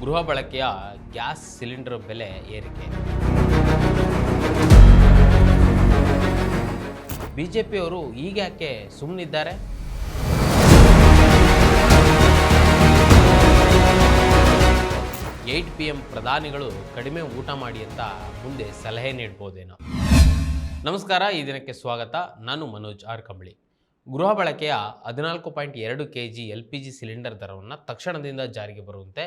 ಗೃಹ ಬಳಕೆಯ gas cylinder ಬೆಲೆ ಏರಿಕೆ. ಬಿಜೆಪಿಯವರು ಈಗ್ಯಾಕೆ ಸುಮ್ಮನಿದ್ದಾರೆ? 8 PM ಪ್ರಧಾನಿಗಳು ಕಡಿಮೆ ಊಟ ಮಾಡಿ ಅಂತ ಮುಂದೆ ಸಲಹೆ ನೀಡಬಹುದೇನೋ? ನಮಸ್ಕಾರ, ಈ ದಿನಕ್ಕೆ ಸ್ವಾಗತ. ನಾನು ಮನೋಜ್ ಆರ್ ಕಂಬಳಿ. ಗೃಹ ಬಳಕೆಯ 14.2 kg LPG ಸಿಲಿಂಡರ್ ದರವನ್ನು ತಕ್ಷಣದಿಂದ ಜಾರಿಗೆ ಬರುವಂತೆ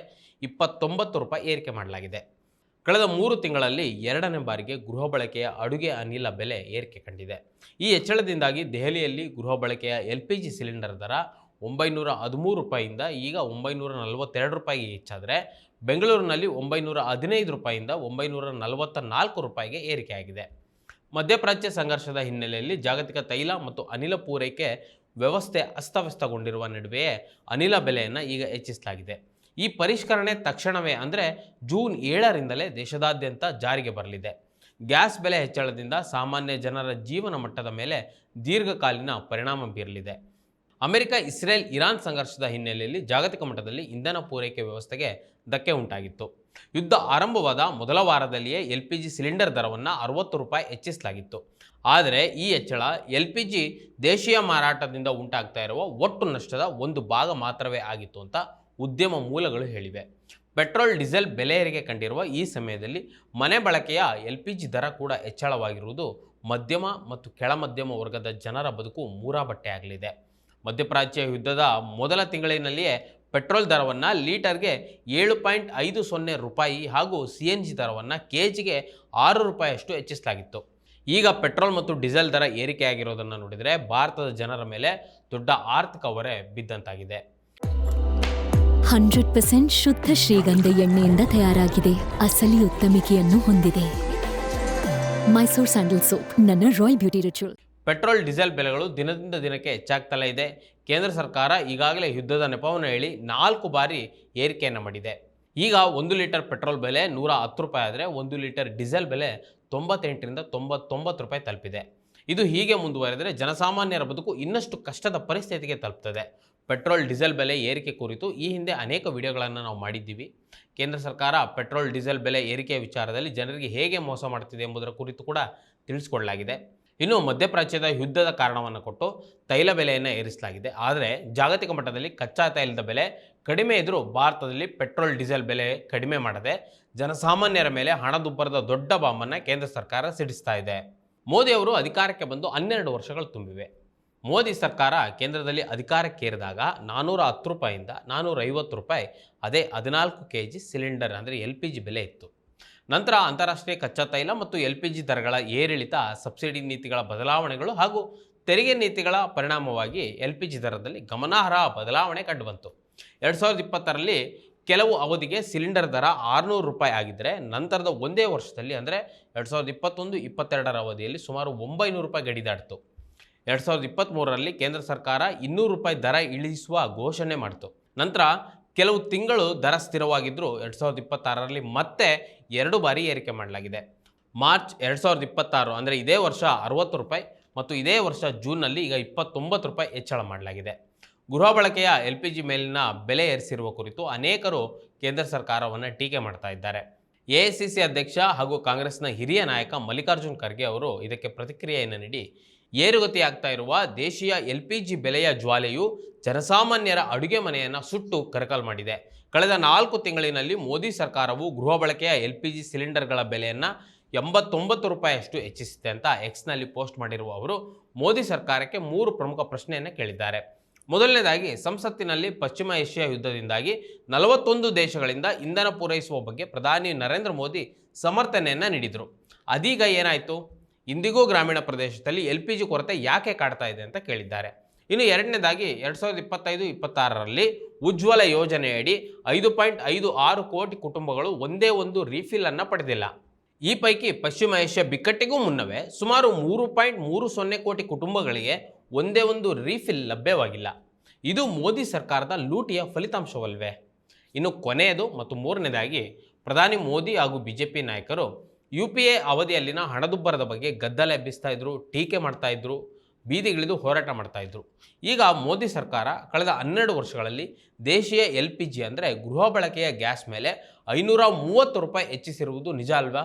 29 ರೂಪಾಯಿ ಏರಿಕೆ ಮಾಡಲಾಗಿದೆ. ಕಳೆದ 3 ತಿಂಗಳಲ್ಲಿ ಎರಡನೇ ಬಾರಿಗೆ ಗೃಹ ಬಳಕೆಯ ಅಡುಗೆ ಅನಿಲ ಬೆಲೆ ಏರಿಕೆ ಕಂಡಿದೆ. ಈ ಹೆಚ್ಚಳದಿಂದಾಗಿ ದೆಹಲಿಯಲ್ಲಿ ಗೃಹ ಬಳಕೆಯ LPG ಸಿಲಿಂಡರ್ ದರ 913 ರೂಪಾಯಿಯಿಂದ ಈಗ 942 ರೂಪಾಯಿಗೆ ಹೆಚ್ಚಾದರೆ, ಬೆಂಗಳೂರಿನಲ್ಲಿ 915 ರೂಪಾಯಿಯಿಂದ 944 ರೂಪಾಯಿಗೆ ಏರಿಕೆಯಾಗಿದೆ. ಮಧ್ಯಪ್ರಾಚ್ಯ ಸಂಘರ್ಷದ ಹಿನ್ನೆಲೆಯಲ್ಲಿ ಜಾಗತಿಕ ತೈಲ ಮತ್ತು ಅನಿಲ ಪೂರೈಕೆ ವ್ಯವಸ್ಥೆ ಅಸ್ತವ್ಯಸ್ತಗೊಂಡಿರುವ ನಡುವೆಯೇ ಅನಿಲ ಬೆಲೆಯನ್ನು ಈಗ ಹೆಚ್ಚಿಸಲಾಗಿದೆ. ಈ ಪರಿಷ್ಕರಣೆ ತಕ್ಷಣವೇ ಅಂದರೆ ಜೂನ್ 7ರಿಂದಲೇ ದೇಶದಾದ್ಯಂತ ಜಾರಿಗೆ ಬರಲಿದೆ. ಗ್ಯಾಸ್ ಬೆಲೆ ಹೆಚ್ಚಳದಿಂದ ಸಾಮಾನ್ಯ ಜನರ ಜೀವನ ಮಟ್ಟದ ಮೇಲೆ ದೀರ್ಘಕಾಲೀನ ಪರಿಣಾಮ ಬೀರಲಿದೆ. ಅಮೆರಿಕ, ಇಸ್ರೇಲ್, ಇರಾನ್ ಸಂಘರ್ಷದ ಹಿನ್ನೆಲೆಯಲ್ಲಿ ಜಾಗತಿಕ ಮಟ್ಟದಲ್ಲಿ ಇಂಧನ ಪೂರೈಕೆ ವ್ಯವಸ್ಥೆಗೆ ಧಕ್ಕೆ ಉಂಟಾಗಿತ್ತು. ಯುದ್ಧ ಆರಂಭವಾದ ಮೊದಲ ವಾರದಲ್ಲಿಯೇ LPG ಸಿಲಿಂಡರ್ ದರವನ್ನು 60 ರೂಪಾಯಿ ಹೆಚ್ಚಿಸಲಾಗಿತ್ತು. ಆದರೆ ಈ ಹೆಚ್ಚಳ LPG ದೇಶೀಯ ಮಾರಾಟದಿಂದ ಉಂಟಾಗ್ತಾ ಇರುವ ಒಟ್ಟು ನಷ್ಟದ ಒಂದು ಭಾಗ ಮಾತ್ರವೇ ಆಗಿತ್ತು ಅಂತ ಉದ್ಯಮ ಮೂಲಗಳು ಹೇಳಿವೆ. ಪೆಟ್ರೋಲ್, ಡೀಸೆಲ್ ಬೆಲೆ ಏರಿಕೆ ಕಂಡಿರುವ ಈ ಸಮಯದಲ್ಲಿ ಮನೆ ಬಳಕೆಯ LPG ದರ ಕೂಡ ಹೆಚ್ಚಳವಾಗಿರುವುದು ಮಧ್ಯಮ ಮತ್ತು ಕೆಳಮಧ್ಯಮ ವರ್ಗದ ಜನರ ಬದುಕು ಮೂರಾಬಟ್ಟೆ ಆಗಲಿದೆ. ಮಧ್ಯಪ್ರಾಚ್ಯ ಯುದ್ಧದ ಮೊದಲ ತಿಂಗಳಿನಲ್ಲಿಯೇ ಪೆಟ್ರೋಲ್ ದರವನ್ನು ಲೀಟರ್ಗೆ 7.50 ರೂಪಾಯಿ ಹಾಗೂ CNG ದರವನ್ನು ಕೆಜಿಗೆ 6 ರೂಪಾಯಿಯಷ್ಟು ಹೆಚ್ಚಿಸಲಾಗಿತ್ತು. ಈಗ ಪೆಟ್ರೋಲ್ ಮತ್ತು ಡೀಸೆಲ್ ದರ ಏರಿಕೆಯಾಗಿರೋದನ್ನು ನೋಡಿದರೆ ಭಾರತದ ಜನರ ಮೇಲೆ ದೊಡ್ಡ ಆರ್ಥಿಕ ಹೊರೆ ಬಿದ್ದಂತಾಗಿದೆ. 100% ಶುದ್ಧ ಶ್ರೀಗಂಧ ಎಣ್ಣೆಯಿಂದ ತಯಾರಾಗಿದೆ. ಅಸಲಿ ಉತ್ತಮಿಕೆಯನ್ನು ಹೊಂದಿದೆ. ಮೈಸೂರ್ ಸ್ಯಾಂಡಲ್ ಸೋಪ್, ನನ್ನ royal beauty ritual. Petrol, diesel ಬೆಲೆಗಳು ದಿನದಿಂದ ದಿನಕ್ಕೆ ಹೆಚ್ಚಾಗ್ತಲೇ ಇದೆ. ಕೇಂದ್ರ ಸರ್ಕಾರ ಈಗಾಗಲೇ ಯುದ್ಧದ ನೆಪವನ್ನು ಹೇಳಿ 4 ಬಾರಿ ಏರಿಕೆಯನ್ನು ಮಾಡಿದೆ. ಈಗ 1 ಲೀಟರ್ ಪೆಟ್ರೋಲ್ ಬೆಲೆ 110 ರೂಪಾಯಿ ಆದರೆ 1 ಲೀಟರ್ ಡೀಸೆಲ್ ಬೆಲೆ 98ರಿಂದ 99 ರೂಪಾಯಿ ತಲುಪಿದೆ. ಇದು ಹೀಗೆ ಮುಂದುವರೆದರೆ ಜನಸಾಮಾನ್ಯರ ಬದುಕು ಇನ್ನಷ್ಟು ಕಷ್ಟದ ಪರಿಸ್ಥಿತಿಗೆ ತಲುಪ್ತದೆ. ಪೆಟ್ರೋಲ್, ಡೀಸೆಲ್ ಬೆಲೆ ಏರಿಕೆ ಕುರಿತು ಈ ಹಿಂದೆ ಅನೇಕ ವಿಡಿಯೋಗಳನ್ನು ನಾವು ಮಾಡಿದ್ದೀವಿ. ಕೇಂದ್ರ ಸರ್ಕಾರ ಪೆಟ್ರೋಲ್, ಡೀಸೆಲ್ ಬೆಲೆ ಏರಿಕೆಯ ವಿಚಾರದಲ್ಲಿ ಜನರಿಗೆ ಹೇಗೆ ಮೋಸ ಮಾಡ್ತಿದೆ ಎಂಬುದರ ಕುರಿತು ಕೂಡ ತಿಳಿಸ್ಕೊಡಲಾಗಿದೆ. ಇನ್ನು ಮಧ್ಯಪ್ರಾಚ್ಯದ ಯುದ್ಧದ ಕಾರಣವನ್ನು ಕೊಟ್ಟು ತೈಲ ಬೆಲೆಯನ್ನು ಏರಿಸಲಾಗಿದೆ. ಆದರೆ ಜಾಗತಿಕ ಮಟ್ಟದಲ್ಲಿ ಕಚ್ಚಾ ತೈಲದ ಬೆಲೆ ಕಡಿಮೆ ಇದ್ದರೂ ಭಾರತದಲ್ಲಿ ಪೆಟ್ರೋಲ್, ಡೀಸೆಲ್ ಬೆಲೆ ಕಡಿಮೆ ಮಾಡದೆ ಜನಸಾಮಾನ್ಯರ ಮೇಲೆ ಹಣದುಬ್ಬರದ ದೊಡ್ಡ ಬಾಂಬನ್ನು ಕೇಂದ್ರ ಸರ್ಕಾರ ಸಿಡಿಸ್ತಾ ಇದೆ. ಮೋದಿ ಅವರು ಅಧಿಕಾರಕ್ಕೆ ಬಂದು 12 ವರ್ಷಗಳು ತುಂಬಿವೆ. ಮೋದಿ ಸರ್ಕಾರ ಕೇಂದ್ರದಲ್ಲಿ ಅಧಿಕಾರಕ್ಕೇರಿದಾಗ 410 ರೂಪಾಯಿಯಿಂದ 450 ರೂಪಾಯಿ ಅದೇ 14 kg ಸಿಲಿಂಡರ್ ಅಂದರೆ LPG ಬೆಲೆ ಇತ್ತು. ನಂತರ ಅಂತಾರಾಷ್ಟ್ರೀಯ ಕಚ್ಚಾ ತೈಲ ಮತ್ತು LPG ದರಗಳ ಏರಿಳಿತ, ಸಬ್ಸಿಡಿ ನೀತಿಗಳ ಬದಲಾವಣೆಗಳು ಹಾಗೂ ತೆರಿಗೆ ನೀತಿಗಳ ಪರಿಣಾಮವಾಗಿ LPG ದರದಲ್ಲಿ ಗಮನಾರ್ಹ ಬದಲಾವಣೆ ಕಂಡುಬಂತು. 2020ರಲ್ಲಿ ಕೆಲವು ಅವಧಿಗೆ ಸಿಲಿಂಡರ್ ದರ 600 ರೂಪಾಯಿ ಆಗಿದ್ದರೆ ನಂತರದ ಒಂದೇ ವರ್ಷದಲ್ಲಿ ಅಂದರೆ 2021-22ರ ಅವಧಿಯಲ್ಲಿ ಸುಮಾರು 900 ರೂಪಾಯಿ ಗಡಿ ದಾಟಿತು. 2023ರಲ್ಲಿ ಕೇಂದ್ರ ಸರ್ಕಾರ 200 ರೂಪಾಯಿ ದರ ಇಳಿಸುವ ಘೋಷಣೆ ಮಾಡಿತು. ನಂತರ ಕೆಲವು ತಿಂಗಳು ದರ ಸ್ಥಿರವಾಗಿದ್ದರೂ 2026ರಲ್ಲಿ ಮತ್ತೆ 2 ಬಾರಿ ಏರಿಕೆ ಮಾಡಲಾಗಿದೆ. ಮಾರ್ಚ್ 2026 ಅಂದರೆ ಇದೇ ವರ್ಷ 60 ರೂಪಾಯಿ ಮತ್ತು ಇದೇ ವರ್ಷ ಜೂನ್ನಲ್ಲಿ ಈಗ 29 ರೂಪಾಯಿ ಹೆಚ್ಚಳ ಮಾಡಲಾಗಿದೆ. ಗೃಹ ಬಳಕೆಯ LPG ಮೇಲಿನ ಬೆಲೆ ಏರಿಸಿರುವ ಕುರಿತು ಅನೇಕರು ಕೇಂದ್ರ ಸರ್ಕಾರವನ್ನು ಟೀಕೆ ಮಾಡ್ತಾ ಇದ್ದಾರೆ. AICC ಅಧ್ಯಕ್ಷ ಹಾಗೂ ಕಾಂಗ್ರೆಸ್ನ ಹಿರಿಯ ನಾಯಕ ಮಲ್ಲಿಕಾರ್ಜುನ್ ಖರ್ಗೆ ಅವರು ಇದಕ್ಕೆ ಪ್ರತಿಕ್ರಿಯೆಯನ್ನು ನೀಡಿ, ಏರುಗತಿಯಾಗ್ತಾ ಇರುವ ದೇಶೀಯ LPG ಬೆಲೆಯ ಜ್ವಾಲೆಯು ಜನಸಾಮಾನ್ಯರ ಅಡುಗೆ ಮನೆಯನ್ನು ಸುಟ್ಟು ಕರಕಲ್ ಮಾಡಿದೆ. ಕಳೆದ 4 ತಿಂಗಳಿನಲ್ಲಿ ಮೋದಿ ಸರ್ಕಾರವು ಗೃಹ ಬಳಕೆಯ LPG ಸಿಲಿಂಡರ್ಗಳ ಬೆಲೆಯನ್ನು 89 ರೂಪಾಯಿಯಷ್ಟು ಹೆಚ್ಚಿಸಿದೆ ಅಂತ ಎಕ್ಸ್ನಲ್ಲಿ ಪೋಸ್ಟ್ ಮಾಡಿರುವ ಅವರು ಮೋದಿ ಸರ್ಕಾರಕ್ಕೆ 3 ಪ್ರಮುಖ ಪ್ರಶ್ನೆಯನ್ನು ಕೇಳಿದ್ದಾರೆ. ಮೊದಲನೇದಾಗಿ, ಸಂಸತ್ತಿನಲ್ಲಿ ಪಶ್ಚಿಮ ಏಷ್ಯಾ ಯುದ್ಧದಿಂದಾಗಿ 41 ದೇಶಗಳಿಂದ ಇಂಧನ ಪೂರೈಸುವ ಬಗ್ಗೆ ಪ್ರಧಾನಿ ನರೇಂದ್ರ ಮೋದಿ ಸಮರ್ಥನೆಯನ್ನು ನೀಡಿದರು. ಅದೀಗ ಏನಾಯಿತು? ಇಂದಿಗೂ ಗ್ರಾಮೀಣ ಪ್ರದೇಶದಲ್ಲಿ LPG ಕೊರತೆ ಯಾಕೆ ಕಾಡ್ತಾ ಇದೆ ಅಂತ ಕೇಳಿದ್ದಾರೆ. ಇನ್ನು ಎರಡನೇದಾಗಿ, 2025-26ರಲ್ಲಿ ಉಜ್ವಲ ಯೋಜನೆಯಡಿ 5.56 ಕೋಟಿ ಕುಟುಂಬಗಳು ಒಂದೇ ಒಂದು ರೀಫಿಲ್ ಪಡೆದಿಲ್ಲ. ಈ ಪೈಕಿ ಪಶ್ಚಿಮ ಏಷ್ಯಾ ಬಿಕ್ಕಟ್ಟಿಗೂ ಮುನ್ನವೇ ಸುಮಾರು 3.30 ಕೋಟಿ ಕುಟುಂಬಗಳಿಗೆ ಒಂದೇ ಒಂದು ರೀಫಿಲ್ ಲಭ್ಯವಾಗಿಲ್ಲ. ಇದು ಮೋದಿ ಸರ್ಕಾರದ ಲೂಟಿಯ ಫಲಿತಾಂಶವಲ್ವೇ? ಇನ್ನು ಕೊನೆಯದು ಮತ್ತು ಮೂರನೇದಾಗಿ, ಪ್ರಧಾನಿ ಮೋದಿ ಹಾಗೂ BJP ನಾಯಕರು UPA ಅವಧಿಯಲ್ಲಿನ ಹಣದುಬ್ಬರದ ಬಗ್ಗೆ ಗದ್ದಲ ಎಬ್ಬಿಸ್ತಾ ಇದ್ರು, ಟೀಕೆ ಮಾಡ್ತಾ ಇದ್ರು. ಬೀದಿಗಿಳಿದು ಹೋರಾಟ ಮಾಡ್ತಾ ಇದ್ರು. ಈಗ ಮೋದಿ ಸರ್ಕಾರ ಕಳೆದ 12 ವರ್ಷಗಳಲ್ಲಿ ದೇಶೀಯ LPG ಅಂದರೆ ಗೃಹ ಬಳಕೆಯ ಗ್ಯಾಸ್ ಮೇಲೆ 530 ರೂಪಾಯಿ ಹೆಚ್ಚಿಸಿರುವುದು ನಿಜ ಅಲ್ವಾ?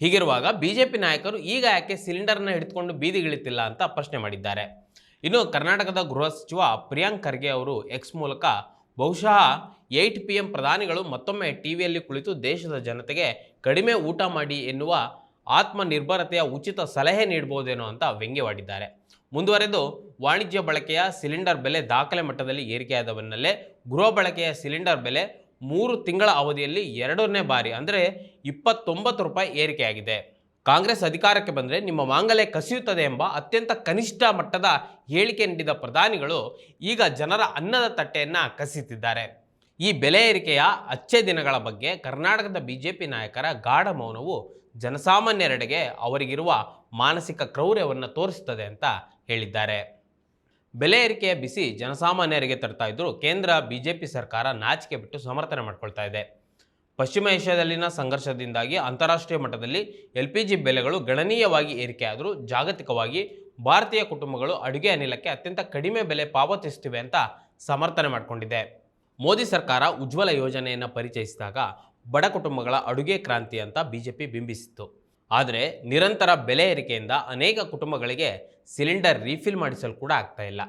ಹೀಗಿರುವಾಗ BJP ನಾಯಕರು ಈಗ ಯಾಕೆ ಸಿಲಿಂಡರ್ನ ಹಿಡಿದುಕೊಂಡು ಬೀದಿಗಿಳಿತಿಲ್ಲ ಅಂತ ಪ್ರಶ್ನೆ ಮಾಡಿದ್ದಾರೆ. ಇನ್ನು ಕರ್ನಾಟಕದ ಗೃಹ ಸಚಿವ ಪ್ರಿಯಾಂಕ್ ಖರ್ಗೆ ಅವರು ಎಕ್ಸ್ ಮೂಲಕ ಬಹುಶಃ 8 PM ಪ್ರಧಾನಿಗಳು ಮತ್ತೊಮ್ಮೆ ಟಿವಿಯಲ್ಲಿ ಕುಳಿತು ದೇಶದ ಜನತೆಗೆ ಕಡಿಮೆ ಊಟ ಮಾಡಿ ಎನ್ನುವ ಆತ್ಮನಿರ್ಭರತೆಯ ಉಚಿತ ಸಲಹೆ ನೀಡಬಹುದೇನೋ ಅಂತ ವ್ಯಂಗ್ಯವಾಡಿದ್ದಾರೆ. ಮುಂದುವರೆದು ವಾಣಿಜ್ಯ ಬಳಕೆಯ ಸಿಲಿಂಡರ್ ಬೆಲೆ ದಾಖಲೆ ಮಟ್ಟದಲ್ಲಿ ಏರಿಕೆಯಾದ ಬೆನ್ನಲ್ಲೇ ಗೃಹ ಬಳಕೆಯ ಸಿಲಿಂಡರ್ ಬೆಲೆ 3 ತಿಂಗಳ ಅವಧಿಯಲ್ಲಿ 2ನೇ ಬಾರಿ ಅಂದರೆ 29 ರೂಪಾಯಿ ಏರಿಕೆಯಾಗಿದೆ. ಕಾಂಗ್ರೆಸ್ ಅಧಿಕಾರಕ್ಕೆ ಬಂದರೆ ನಿಮ್ಮ ಮಾಂಗಲ್ಯ ಕಸಿಯುತ್ತದೆ ಎಂಬ ಅತ್ಯಂತ ಕನಿಷ್ಠ ಮಟ್ಟದ ಹೇಳಿಕೆ ನೀಡಿದ ಪ್ರಧಾನಿಗಳು ಈಗ ಜನರ ಅನ್ನದ ತಟ್ಟೆಯನ್ನು ಕಸಿತಿದ್ದಾರೆ. ಈ ಬೆಲೆ ಏರಿಕೆಯ ಅಚ್ಚೆ ದಿನಗಳ ಬಗ್ಗೆ ಕರ್ನಾಟಕದ BJP ನಾಯಕರ ಗಾಢ ಮೌನವು ಜನಸಾಮಾನ್ಯರೆಡೆಗೆ ಅವರಿಗಿರುವ ಮಾನಸಿಕ ಕ್ರೌರ್ಯವನ್ನು ತೋರಿಸುತ್ತದೆ ಅಂತ ಹೇಳಿದ್ದಾರೆ. ಬೆಲೆ ಏರಿಕೆಯ ಬಿಸಿ ಜನಸಾಮಾನ್ಯರಿಗೆ ತರ್ತಾ ಇದ್ದರೂ ಕೇಂದ್ರ BJP ಸರ್ಕಾರ ನಾಚಿಕೆ ಬಿಟ್ಟು ಸಮರ್ಥನೆ ಮಾಡ್ಕೊಳ್ತಾ ಇದೆ. ಪಶ್ಚಿಮ ಏಷ್ಯಾದಲ್ಲಿನ ಸಂಘರ್ಷದಿಂದಾಗಿ ಅಂತಾರಾಷ್ಟ್ರೀಯ ಮಟ್ಟದಲ್ಲಿ LPG ಬೆಲೆಗಳು ಗಣನೀಯವಾಗಿ ಏರಿಕೆಯಾದರೂ ಜಾಗತಿಕವಾಗಿ ಭಾರತೀಯ ಕುಟುಂಬಗಳು ಅಡುಗೆ ಅನಿಲಕ್ಕೆ ಅತ್ಯಂತ ಕಡಿಮೆ ಬೆಲೆ ಪಾವತಿಸುತ್ತಿವೆ ಅಂತ ಸಮರ್ಥನೆ ಮಾಡಿಕೊಂಡಿದೆ. ಮೋದಿ ಸರ್ಕಾರ ಉಜ್ವಲ ಯೋಜನೆಯನ್ನು ಪರಿಚಯಿಸಿದಾಗ ಬಡ ಕುಟುಂಬಗಳ ಅಡುಗೆ ಕ್ರಾಂತಿ ಅಂತ BJP ಬಿಂಬಿಸಿತ್ತು. ಆದರೆ ನಿರಂತರ ಬೆಲೆ ಏರಿಕೆಯಿಂದ ಅನೇಕ ಕುಟುಂಬಗಳಿಗೆ ಸಿಲಿಂಡರ್ ರೀಫಿಲ್ ಮಾಡಿಸಲು ಕೂಡ ಆಗ್ತಾ ಇಲ್ಲ.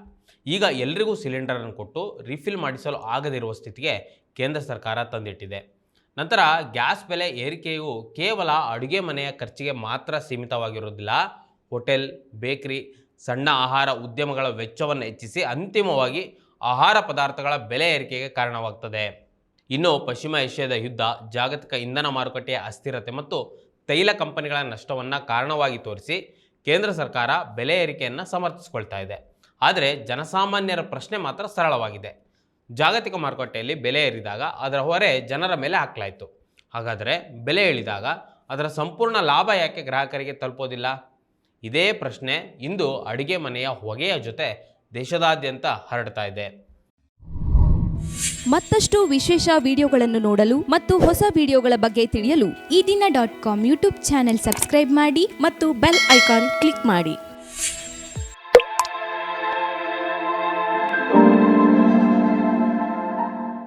ಈಗ ಎಲ್ರಿಗೂ ಸಿಲಿಂಡರನ್ನು ಕೊಟ್ಟು ರೀಫಿಲ್ ಮಾಡಿಸಲು ಆಗದಿರುವ ಸ್ಥಿತಿಗೆ ಕೇಂದ್ರ ಸರ್ಕಾರ ತಂದಿಟ್ಟಿದೆ. ನಂತರ ಗ್ಯಾಸ್ ಬೆಲೆ ಏರಿಕೆಯು ಕೇವಲ ಅಡುಗೆ ಮನೆಯ ಖರ್ಚಿಗೆ ಮಾತ್ರ ಸೀಮಿತವಾಗಿರುವುದಿಲ್ಲ. ಹೋಟೆಲ್, ಬೇಕರಿ, ಸಣ್ಣ ಆಹಾರ ಉದ್ಯಮಗಳ ವೆಚ್ಚವನ್ನು ಹೆಚ್ಚಿಸಿ ಅಂತಿಮವಾಗಿ ಆಹಾರ ಪದಾರ್ಥಗಳ ಬೆಲೆ ಏರಿಕೆಗೆ ಕಾರಣವಾಗ್ತದೆ. ಇನ್ನು ಪಶ್ಚಿಮ ಏಷ್ಯಾದ ಯುದ್ಧ, ಜಾಗತಿಕ ಇಂಧನ ಮಾರುಕಟ್ಟೆಯ ಅಸ್ಥಿರತೆ ಮತ್ತು ತೈಲ ಕಂಪನಿಗಳ ನಷ್ಟವನ್ನು ಕಾರಣವಾಗಿ ತೋರಿಸಿ ಕೇಂದ್ರ ಸರ್ಕಾರ ಬೆಲೆ ಏರಿಕೆಯನ್ನು ಸಮರ್ಥಿಸಿಕೊಳ್ತಾ ಇದೆ. ಆದರೆ ಜನಸಾಮಾನ್ಯರ ಪ್ರಶ್ನೆ ಮಾತ್ರ ಸರಳವಾಗಿದೆ. ಜಾಗತಿಕ ಮಾರುಕಟ್ಟೆಯಲ್ಲಿ ಬೆಲೆ ಏರಿದಾಗ ಅದರ ಹೊರೆ ಜನರ ಮೇಲೆ ಹಾಕಲಾಯಿತು. ಹಾಗಾದರೆ ಬೆಲೆ ಇಳಿದಾಗ ಅದರ ಸಂಪೂರ್ಣ ಲಾಭ ಯಾಕೆ ಗ್ರಾಹಕರಿಗೆ ತಲುಪೋದಿಲ್ಲ? ಇದೇ ಪ್ರಶ್ನೆ ಇಂದು ಅಡುಗೆ ಮನೆಯ ಹೊಗೆಯ ಜೊತೆ ದೇಶದಾದ್ಯಂತ ಹರಡ್ತಾ ಇದೆ. ಮತ್ತಷ್ಟು ವಿಶೇಷ ವಿಡಿಯೋಗಳನ್ನು ನೋಡಲು ಮತ್ತು ಹೊಸ ವಿಡಿಯೋಗಳ ಬಗ್ಗೆ ತಿಳಿಯಲು ಈ ದಿನ .com ಯೂಟ್ಯೂಬ್ ಚಾನೆಲ್ ಸಬ್ಸ್ಕ್ರೈಬ್ ಮಾಡಿ ಮತ್ತು ಬೆಲ್ ಐಕಾನ್ ಕ್ಲಿಕ್ ಮಾಡಿ.